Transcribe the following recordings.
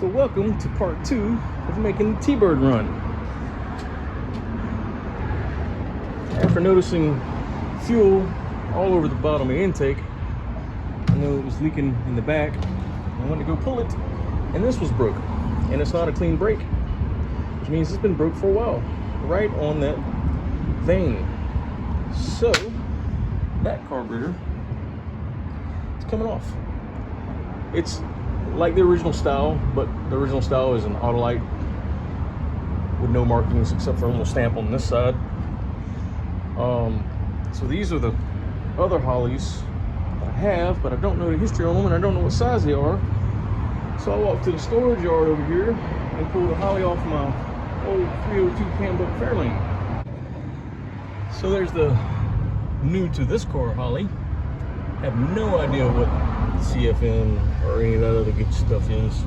So welcome to part 2 of making the T-Bird run. After noticing fuel all over the bottom of the intake, I know it was leaking in the back. I went to go pull it, and this was broke. And it's not a clean brake, which means it's been broke for a while, right on that vein. So that carburetor is coming off. It's like the original style, but the original style is an Autolite with no markings except for a little stamp on this side. So these are the other Hollies that I have, but I don't know the history on them and I don't know what size they are. So I walked to the storage yard over here and pulled a Holly off my old 302 Cambuck Fairlane. So there's the new to this car Holly. Have no idea what CFM or any of that other good stuff is.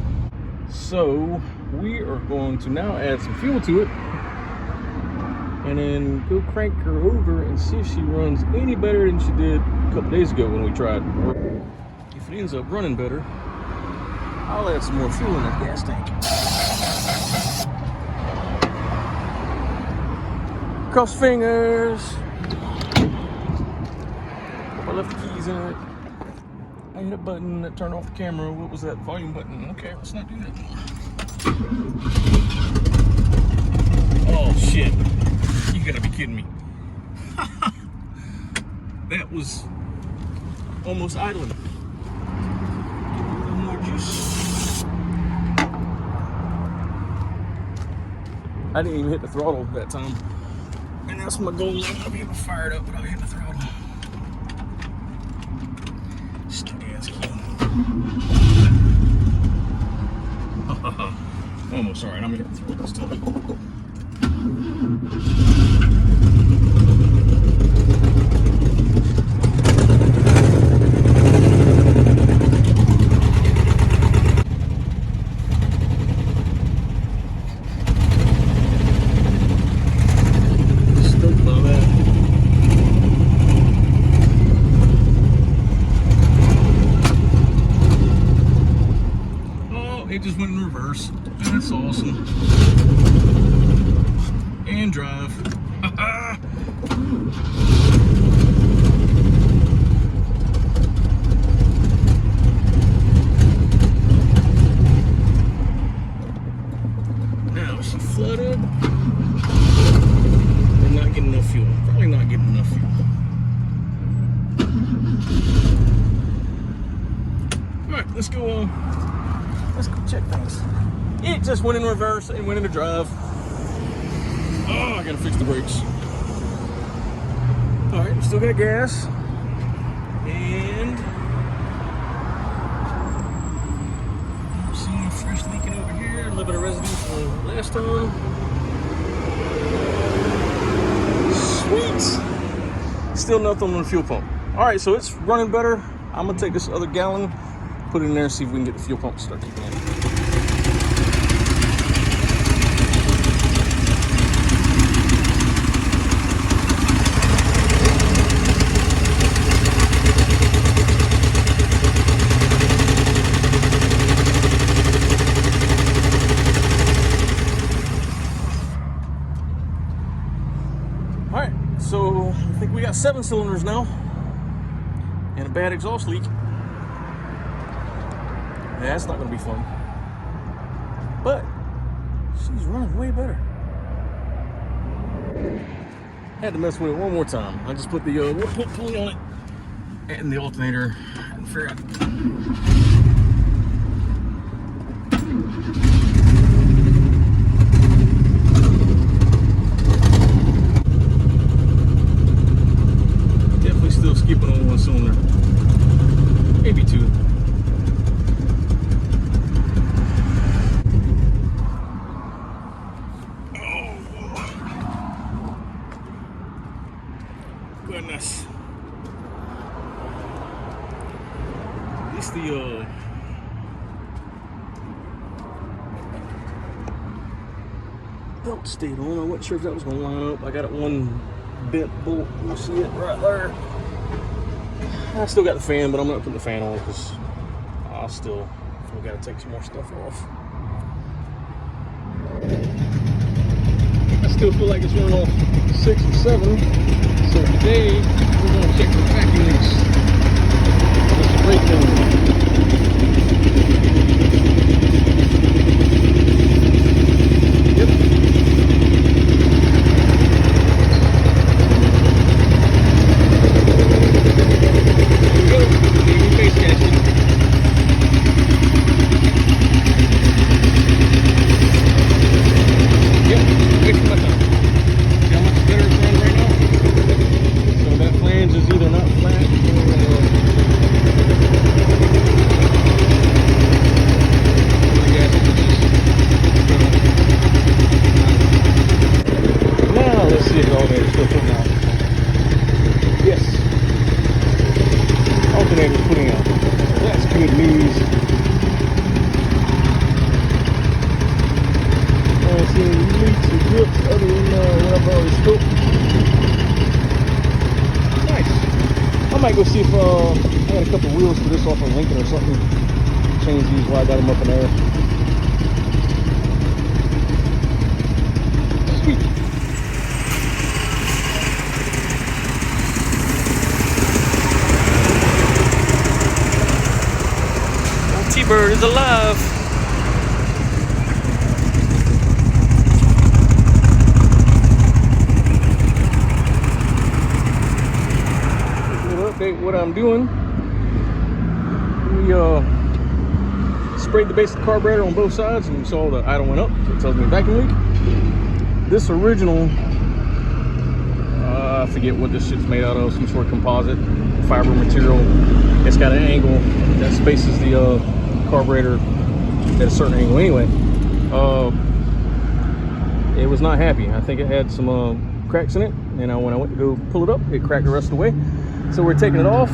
So we are going to now add some fuel to it and then go crank her over and see if she runs any better than she did a couple days ago when we tried. If it ends up running better, I'll add some more fuel in that gas tank. Cross fingers. I left the keys in it. I hit a button that turned off the camera. What was that? Volume button. Okay, let's not do that anymore. Oh shit. You gotta be kidding me. That was almost idling. Give it a little more juice. I didn't even hit the throttle that time. And that's my goal. I'm gonna be able to fire it up without hitting the throttle. Almost, alright, I'm gonna hit the throttle this time. Stoked by that. It just went in reverse. That's awesome. And drive. Now, is she flooded? We're not getting enough fuel. Probably not getting enough fuel. Alright, let's go check things. It just went in reverse and went into drive. Oh, I gotta fix the brakes. All right, still got gas. And I'm seeing fresh leaking over here. A little bit of residue from last time. Sweet. Still nothing on the fuel pump. All right, so it's running better. I'm gonna take this other gallon, put it in there and see if we can get the fuel pump to start kicking in. All right, so I think we got 7 cylinders now and a bad exhaust leak. Yeah, that's not gonna be fun. But she's running way better. Had to mess with it one more time. I just put the wood pulley on it and the alternator and figure out. Definitely still skipping on 1 cylinder. Maybe 2. Goodness. It's the belt stayed on. I wasn't sure if that was gonna line up. I got it one bent bolt. You see it right there. I still got the fan, but I'm not putting the fan on because I still gotta take some more stuff off. I still feel like it's running off 6 or 7. So today we're going to check the vacuum leaks. Just a brake thing. Yep. There we go. New face gasket. Yep, wasting my time. See how much better it's running right now? So that flange is either not flat or the gasket is just now let's see if the alternator's still putting out. Yes. Alternator's putting out. That's good news. I don't see any leaks or drips other than what I've already scoped. Nice. I might go see if I had a couple wheels for this off of Lincoln or something. Change these while I got them up in there. Sweet. Old T-Bird is alive. Update what I'm doing. We sprayed the base of the carburetor on both sides, and you saw the idle went up, so it tells me vacuum leak. This original, I forget what this shit's made out of, some sort of composite fiber material. It's got an angle that spaces the carburetor at a certain angle anyway. It was not happy. I think it had some cracks in it, and when I went to go pull it up, it cracked the rest of the way. So we're taking it off.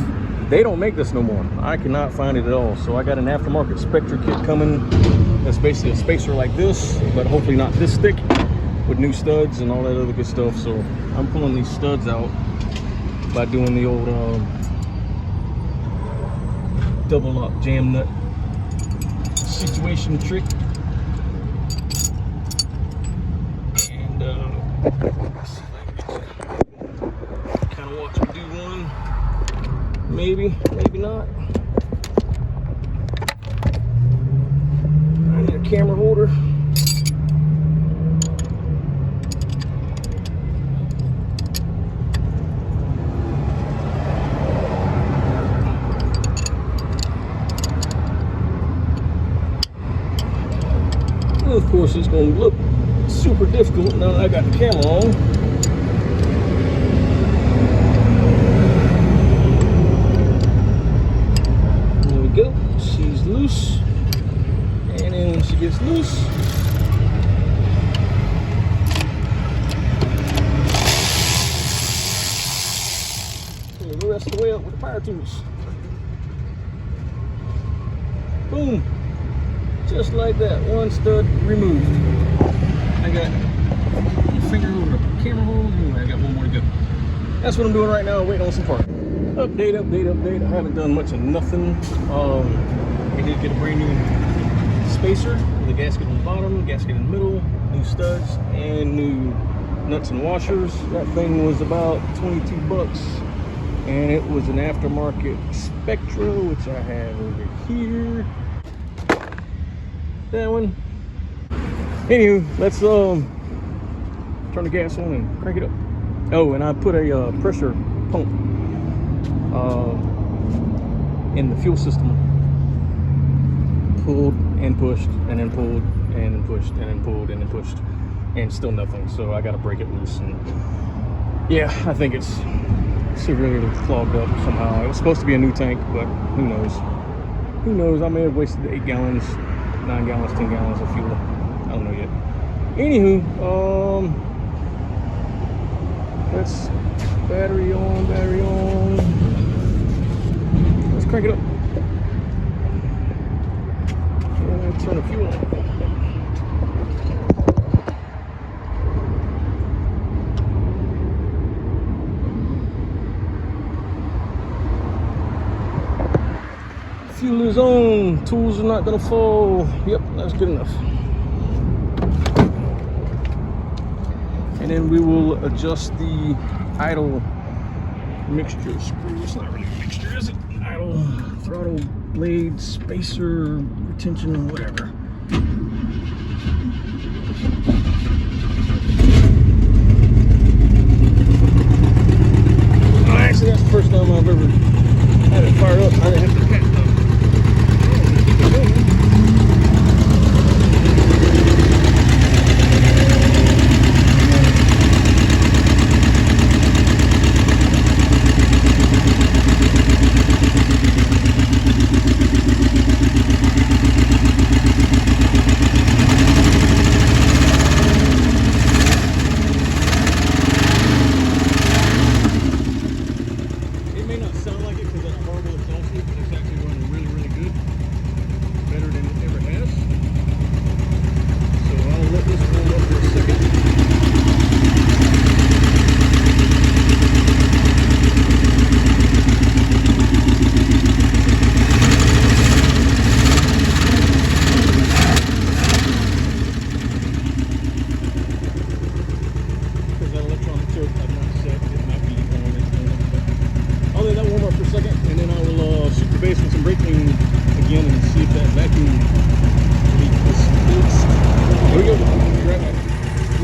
They don't make this no more. I cannot find it at all. So I got an aftermarket Spectra kit coming. That's basically a spacer like this, but hopefully not this thick, with new studs and all that other good stuff. So I'm pulling these studs out by doing the old double lock jam nut situation trick. And kind of watch me do one. Maybe, maybe not. I need a camera holder. Well, of course, it's going to look super difficult now that I got the camera on. Go. She's loose, and then when she gets loose, pull the rest of the way up with the power tools. Boom, just like that. One stud removed. I got my finger over the camera hole. Anyway, I got one more to go. That's what I'm doing right now, waiting on some parts. Update. I haven't done much of nothing. I did get a brand new spacer with a gasket on the bottom, gasket in the middle, new studs, and new nuts and washers. That thing was about 22 bucks, and it was an aftermarket Spectra, which I have over here. That one. Anywho, let's turn the gas on and crank it up. Oh, and I put a pressure pump in the fuel system. Pulled and pushed, and then pulled and then pushed, and then pulled and then pushed, and still nothing. So I got to break it loose. And yeah, I think it's severely clogged up somehow. It was supposed to be a new tank, but who knows? Who knows? I may have wasted 8 gallons, 9 gallons, 10 gallons of fuel. I don't know yet. Anywho, that's battery on. Let's crank it up. And turn the fuel on. Fuel is on. Tools are not gonna fall. Yep, that's good enough. And then we will adjust the idle mixture screw. It's not really a mixture, is it? Idle throttle blade spacer retention, whatever. Actually, that's the first time I've ever had it fired up. I didn't have to pat it up.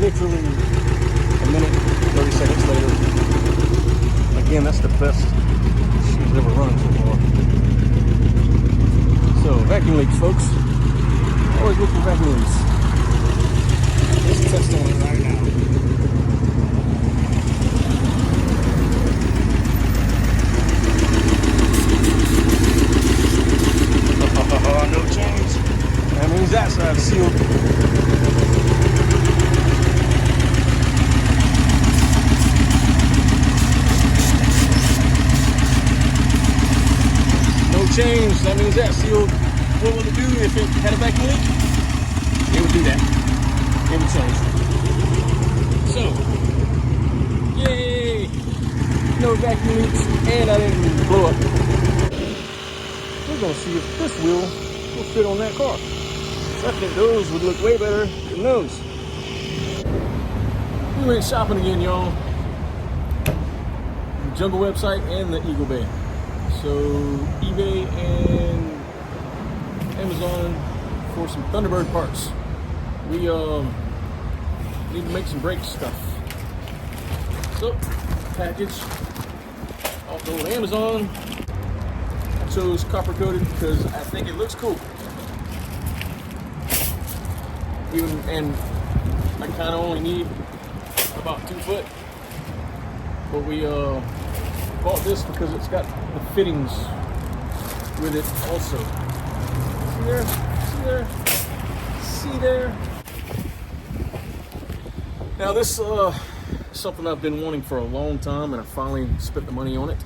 Literally a minute, 30 seconds later. Again, that's the best she's ever run so far. So, vacuum leaks, folks. Always look for vacuum leaks. Let's test on it right now. Oh, no change. That means that side's sealed. Change, that means that sealed. What will it do if it had a vacuum leak? It would do that. It would change. So, yay! No vacuum leaks, and I didn't blow up. We're gonna see if this wheel will fit on that car. So I think those would look way better than those. We went shopping again, y'all. The Jungle website and the Eagle Bay. So eBay and Amazon for some Thunderbird parts. We need to make some brake stuff. So package off the old Amazon. I chose copper coated because I think it looks cool. And I kind of only need about 2 foot, but we bought this because it's got the fittings with it also. See there? See there? See there? Now this is something I've been wanting for a long time, and I finally spent the money on it.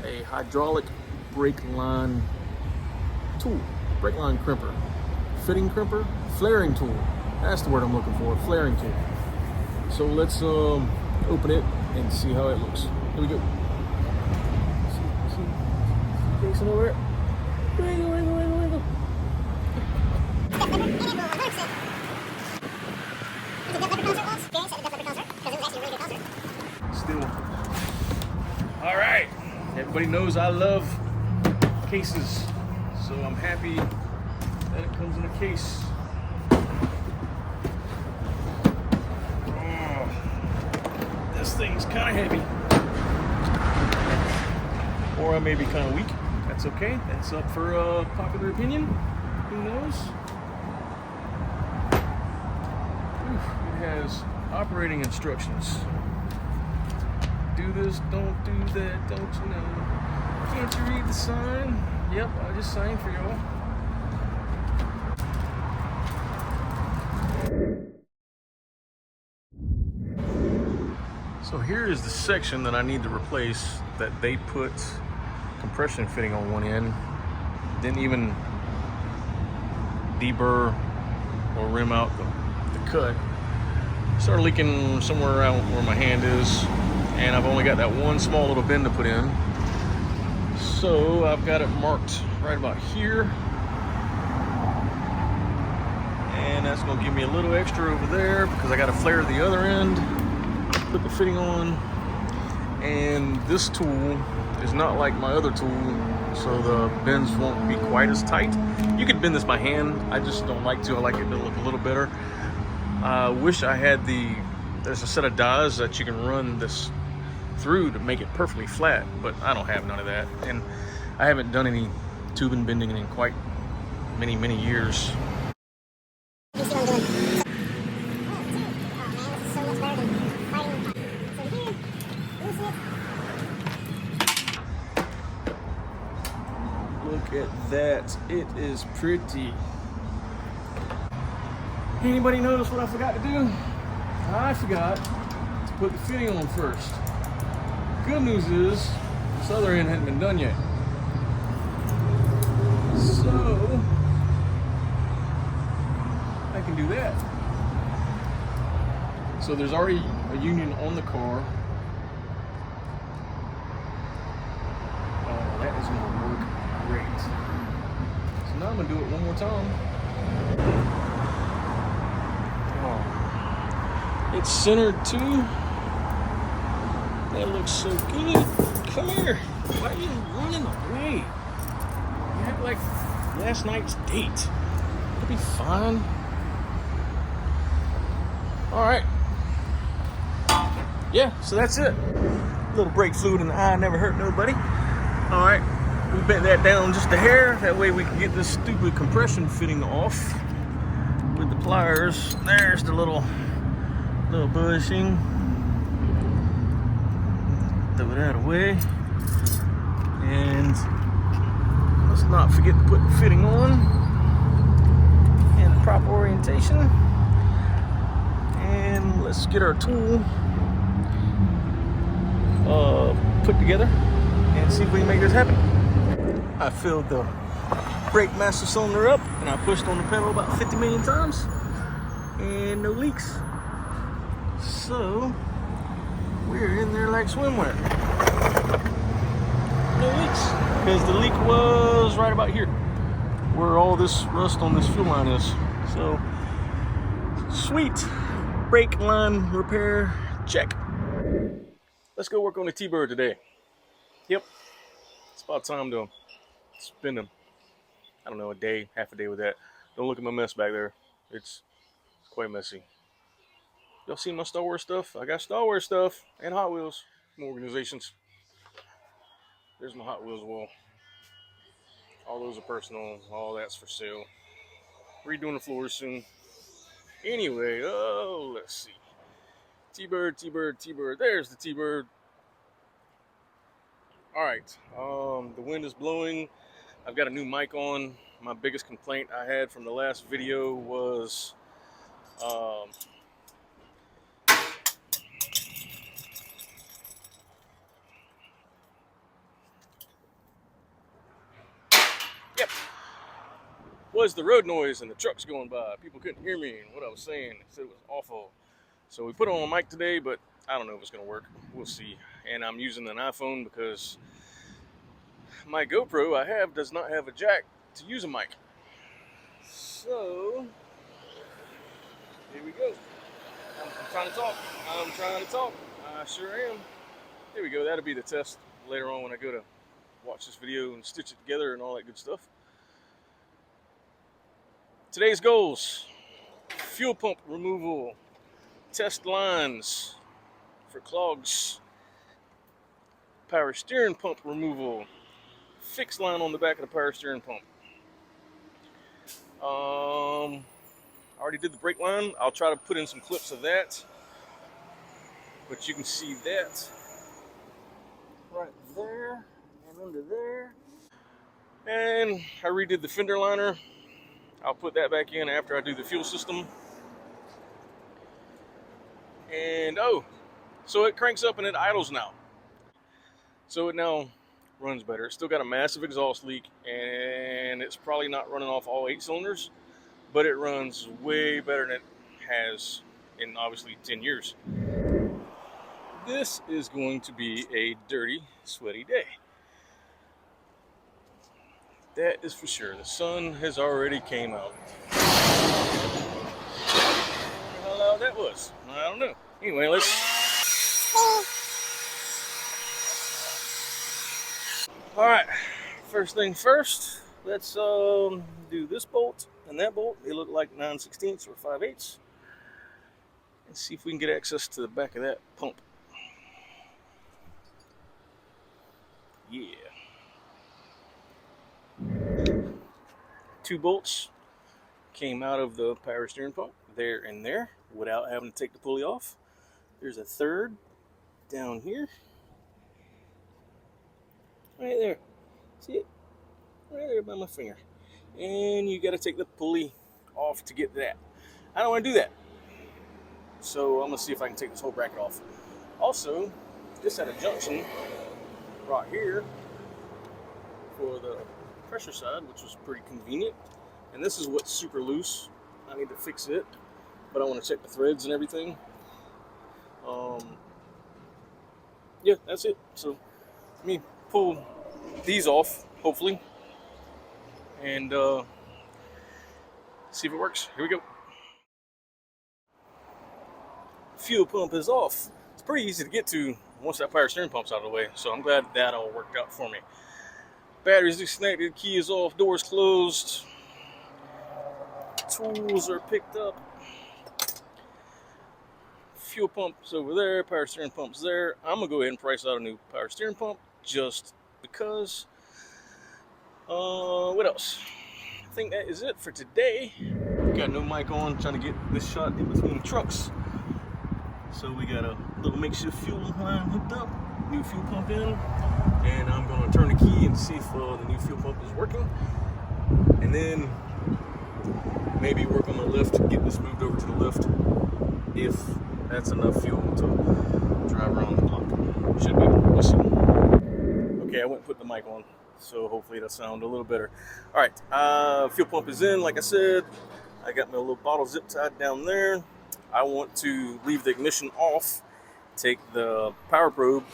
A hydraulic brake line tool, brake line crimper, fitting crimper, flaring tool. That's the word I'm looking for, flaring tool. So let's open it and see how it looks. Here we go. Jason over it. Wiggle, wiggle, wiggle, wiggle. Still. All right. Everybody knows I love cases, so I'm happy that it comes in a case. Oh, this thing's kind of heavy. Or I may be kind of weak. That's okay. That's up for popular opinion. Who knows? It has operating instructions. Do this, don't do that, don't you know? Can't you read the sign? Yep, I just signed for y'all. So here is the section that I need to replace that they put compression fitting on one end. Didn't even deburr or rim out the cut. Started leaking somewhere around where my hand is, and I've only got that one small little bend to put in. So I've got it marked right about here. And that's gonna give me a little extra over there because I gotta flare the other end. put the fitting on, and this tool is not like my other tool, so the bends won't be quite as tight. You could bend this by hand. I just don't like to. I like it to look a little better. I wish I had there's a set of dies that you can run this through to make it perfectly flat, but I don't have none of that, and I haven't done any tubing bending in quite many years. Look at that, it is pretty. Anybody notice what I forgot to do? I forgot to put the fitting on first. Good news is, this other end hadn't been done yet. So, I can do that. So there's already a union on the car. Oh, that is gonna work great. So now I'm gonna do it one more time. Oh, it's centered too. That looks so good. Come here. Why are you running away? You act like last night's date. It'll be fine. Alright. Yeah, so that's it. A little brake fluid in the eye never hurt nobody. Alright. We bent that down just a hair. That way we can get this stupid compression fitting off with the pliers. There's the little bushing. Throw it out away, and let's not forget to put the fitting on in the proper orientation, and let's get our tool put together and see if we can make this happen. I filled the brake master cylinder up and I pushed on the pedal about 50 million times and no leaks, so we're in there like swimwear. No leaks, because the leak was right about here, where all this rust on this fuel line is. So, sweet. Brake line repair, check. Let's go work on the T-Bird today. Yep, it's about time to spend I don't know, a day, half a day with that. Don't look at my mess back there. It's quite messy. Y'all seen my Star Wars stuff? I got Star Wars stuff and Hot Wheels from organizations. There's my Hot Wheels wall. All those are personal. All that's for sale. Redoing the floors soon. Anyway, let's see. T-Bird, T-Bird, T-Bird. There's the T-Bird. Alright, the wind is blowing. I've got a new mic on. My biggest complaint I had from the last video was was the road noise and the trucks going by. People couldn't hear me and what I was saying. They said it was awful. So we put on a mic today, but I don't know if it's going to work. We'll see. And I'm using an iPhone because my GoPro I have does not have a jack to use a mic. So, here we go. I'm trying to talk. I'm trying to talk. I sure am. Here we go. That'll be the test later on when I go to watch this video and stitch it together and all that good stuff. Today's goals: fuel pump removal, test lines for clogs, power steering pump removal, fixed line on the back of the power steering pump. I already did the brake line. I'll try to put in some clips of that, but you can see that right there and under there. And I redid the fender liner. I'll put that back in after I do the fuel system. And so it cranks up and it idles now. So it now runs better. It's still got a massive exhaust leak and it's probably not running off all 8 cylinders, but it runs way better than it has in obviously 10 years. This is going to be a dirty, sweaty day. That is for sure. The sun has already came out. I don't know how loud that was. I don't know. Anyway, let's All right, first thing first, let's do this bolt and that bolt. They look like 9/16 or 5/8. And see if we can get access to the back of that pump. Yeah. 2 bolts came out of the power steering pump, there and there, without having to take the pulley off. There's a third down here. Right there. See it? Right there by my finger. And you got to take the pulley off to get that. I don't want to do that. So I'm going to see if I can take this whole bracket off. Also, this had a junction right here for the pressure side, which was pretty convenient. And this is what's super loose. I need to fix it, but I want to check the threads and everything. Yeah, that's it. So let me pull these off, hopefully, and see if it works. Here we go. Fuel pump is off. It's pretty easy to get to once that power steering pump's out of the way, so I'm glad that all worked out for me. Batteries disconnected, key is off, doors closed, tools are picked up. Fuel pump's over there, power steering pump's there. I'm gonna go ahead and price out a new power steering pump just because. What else? I think that is it for today. Got no mic on, trying to get this shot in between trucks. So we got a little makeshift fuel line hooked up, new fuel pump in, and I'm gonna turn the key and see if the new fuel pump is working. And then maybe work on the lift, get this moved over to the lift, if that's enough fuel to drive around the block. Should be, we'll see. Okay, I went and put the mic on, so hopefully it'll sound a little better. All right, fuel pump is in, like I said. I got my little bottle zip tied down there. I want to leave the ignition off, take the power probe,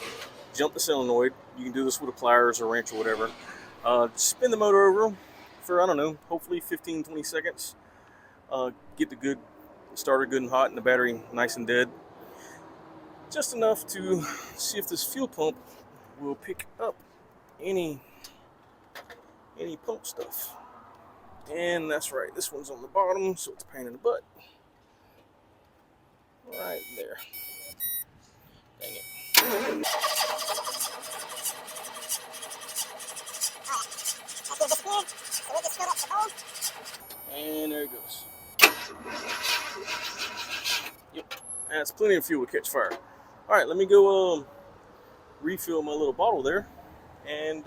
jump the solenoid. You can do this with a pliers or wrench or whatever. Spin the motor over for, I don't know, hopefully 15-20 seconds. Get the starter good and hot and the battery nice and dead. Just enough to see if this fuel pump will pick up any pump stuff. And that's right, this one's on the bottom, so it's a pain in the butt. Right there. Dang it. And there it goes. Yep, that's plenty of fuel to catch fire. All right, let me go refill my little bottle there and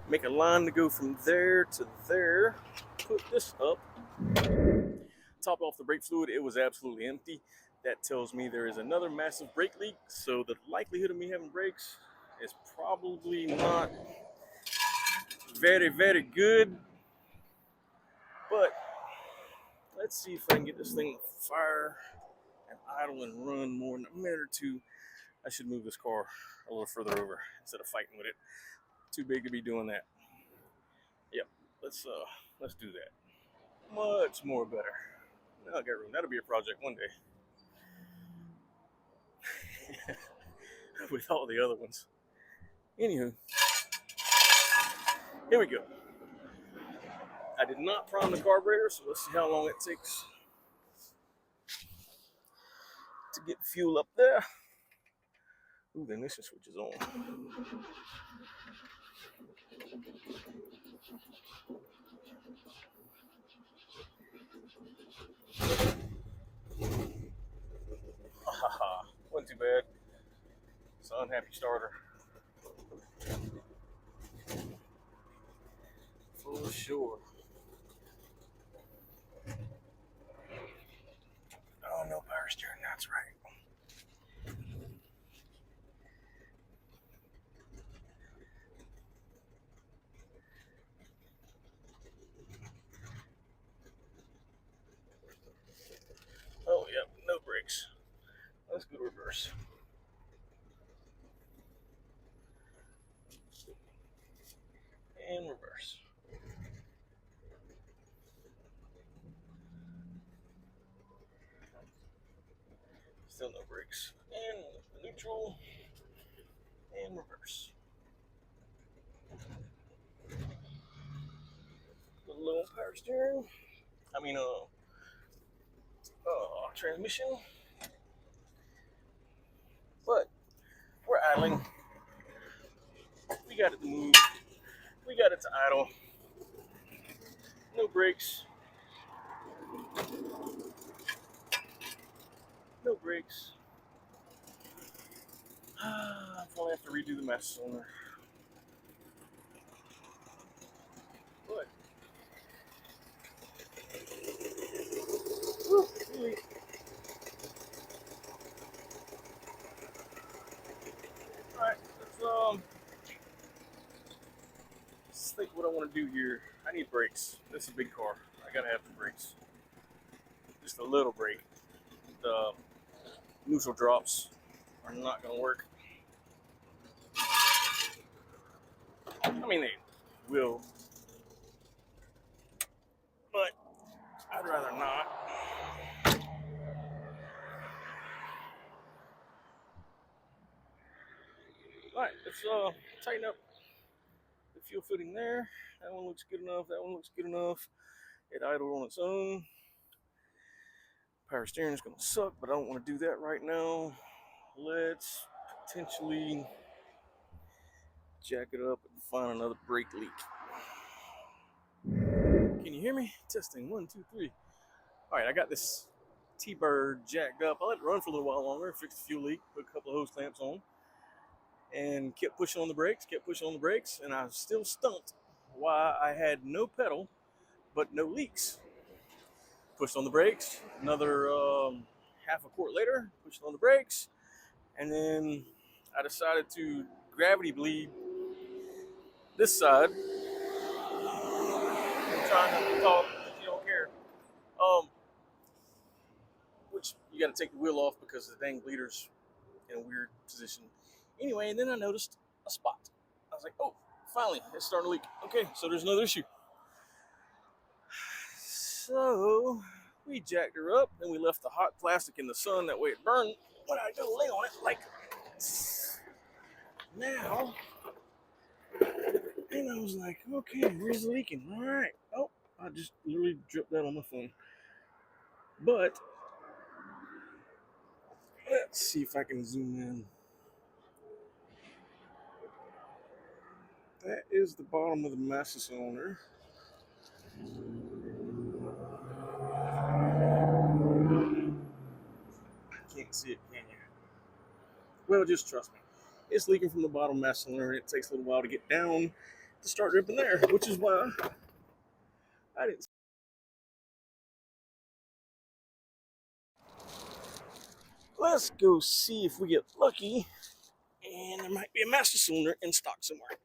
make a line to go from there to there. Put this up. Topped off the brake fluid. It was absolutely empty. That tells me there is another massive brake leak, so the likelihood of me having brakes is probably not very, very good. But let's see if I can get this thing to fire and idle and run more than a minute or two. I should move this car a little further over instead of fighting with it. Too big to be doing that. Yep, let's do that. Much more better. Now I got room. That'll be a project one day. With all the other ones. Anywho, here we go. I did not prime the carburetor, so let's see how long it takes to get fuel up there. Ooh, the ignition switch is on. Haha, wasn't too bad. It's an unhappy starter. For sure. Oh, no power steering, that's right. Oh, yep, no brakes. Let's go reverse. And reverse. Still no brakes. And neutral. And reverse. A little power steering. I mean, transmission. But we're idling. We got it to move. We got it to idle. No brakes. No brakes. I probably have to redo the master cylinder. But really, alright, let's think what I want to do here. I need brakes. This is a big car. I gotta have the brakes. Just a little brake. The neutral drops are not gonna work. I mean, they will, but I'd rather not. Alright, let's tighten up the fuel fitting there. That one looks good enough. That one looks good enough. It idled on its own. Power steering is going to suck, but I don't want to do that right now. Let's potentially jack it up and find another brake leak. Can you hear me? Testing, 1, 2, 3. All right, I got this T-Bird jacked up. I let it run for a little while longer, fixed the fuel leak, put a couple of hose clamps on, and kept pushing on the brakes, and I was still stumped why I had no pedal, but no leaks. Pushed on the brakes, another half a quart later, pushed on the brakes, and then I decided to gravity bleed this side. I'm trying not to talk if you don't care. Which you got to take the wheel off because the dang bleeder's in a weird position. Anyway, and then I noticed a spot. I was like, oh, finally, it's starting to leak. Okay, so there's another issue. So we jacked her up, and we left the hot plastic in the sun. That way it burned when I go lay on it like this. Now, and I was like, okay, where's the leaking? All right. Oh, I just literally dripped that on my phone. But let's see if I can zoom in. That is the bottom of the master cylinder. Can't see it, can you? Well, just trust me. It's leaking from the bottom master cylinder, and it takes a little while to get down to start dripping there, which is why I didn't. Let's go see if we get lucky, and there might be a master cylinder in stock somewhere.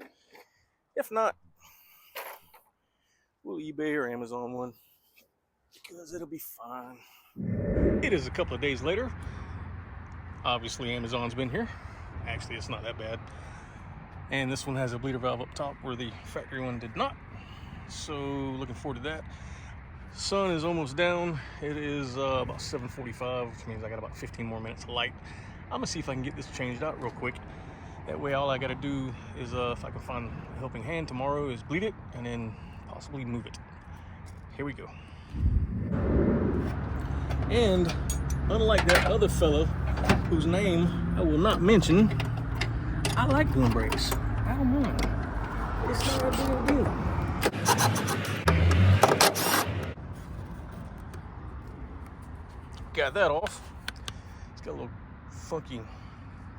If not, we'll eBay or Amazon one, because it'll be fine. It is a couple of days later. Obviously, Amazon's been here. Actually, it's not that bad. And this one has a bleeder valve up top where the factory one did not. So, looking forward to that. Sun is almost down. It is about 7:45, which means I got about 15 more minutes of light. I'm gonna see if I can get this changed out real quick. That way, all I gotta do is, if I can find a helping hand tomorrow, is bleed it and then possibly move it. Here we go. And unlike that other fella, whose name I will not mention, I like doing brakes. I don't mind. It's not a big deal. Got that off. It's got a little funky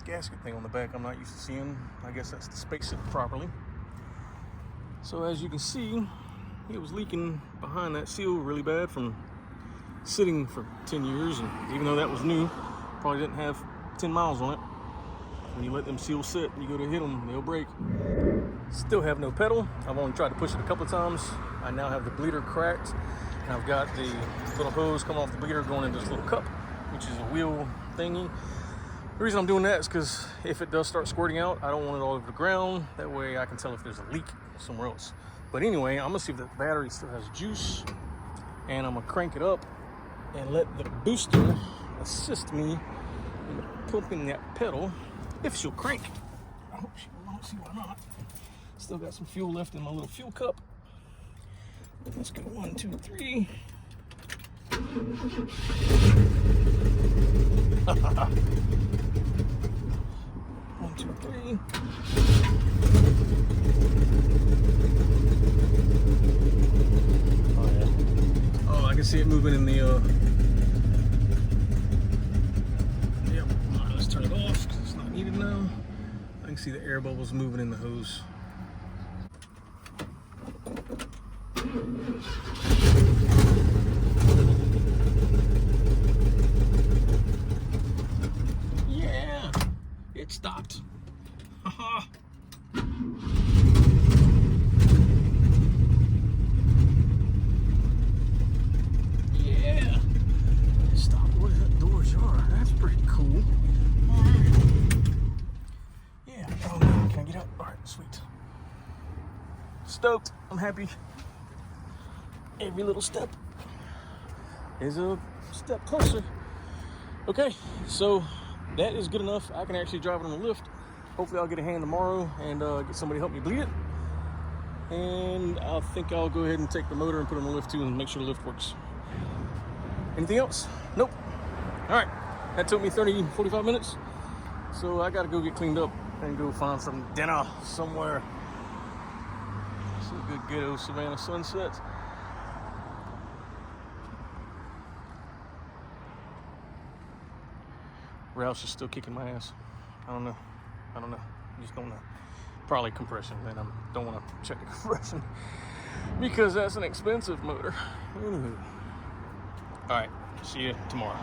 gasket thing on the back I'm not used to seeing. I guess that's to space it properly. So as you can see, it was leaking behind that seal really bad from sitting for 10 years, and even though that was new, probably didn't have 10 miles on it. When you let them seals sit, you go to hit them, they'll break. Still have no pedal. I've only tried to push it a couple of times. I now have the bleeder cracked, and I've got the little hose coming off the bleeder going into this little cup, which is a wheel thingy. The reason I'm doing that is because if it does start squirting out, I don't want it all over the ground. That way I can tell if there's a leak somewhere else. But anyway, I'm gonna see if the battery still has juice, and I'm gonna crank it up and let the booster assist me in pumping that pedal if she'll crank. I hope she will. I don't see why not. Still got some fuel left in my little fuel cup. Let's go 1, 2, 3. 1, 2, 3. Oh yeah. Oh, I can see it moving in the yep. All right, let's turn it off because it's not needed now. I can see the air bubbles moving in the hose. Yeah, it stopped. Haha. Yeah, it stopped where the doors are. That's pretty cool. All right. Yeah. Oh man, can I get out? All right, sweet. Stoked. I'm happy. Every little step is a step closer. Okay, so that is good enough. I can actually drive it on the lift. Hopefully I'll get a hand tomorrow and get somebody to help me bleed it. And I think I'll go ahead and take the motor and put it on the lift too and make sure the lift works. Anything else? Nope. All right, that took me 30-45 minutes. So I gotta go get cleaned up and go find some dinner somewhere. Some good ghetto Savannah sunsets. Roush is still kicking my ass. I don't know. Just don't know. Probably compression, and I don't want to check the compression because that's an expensive motor. Anywho. All right, see you tomorrow.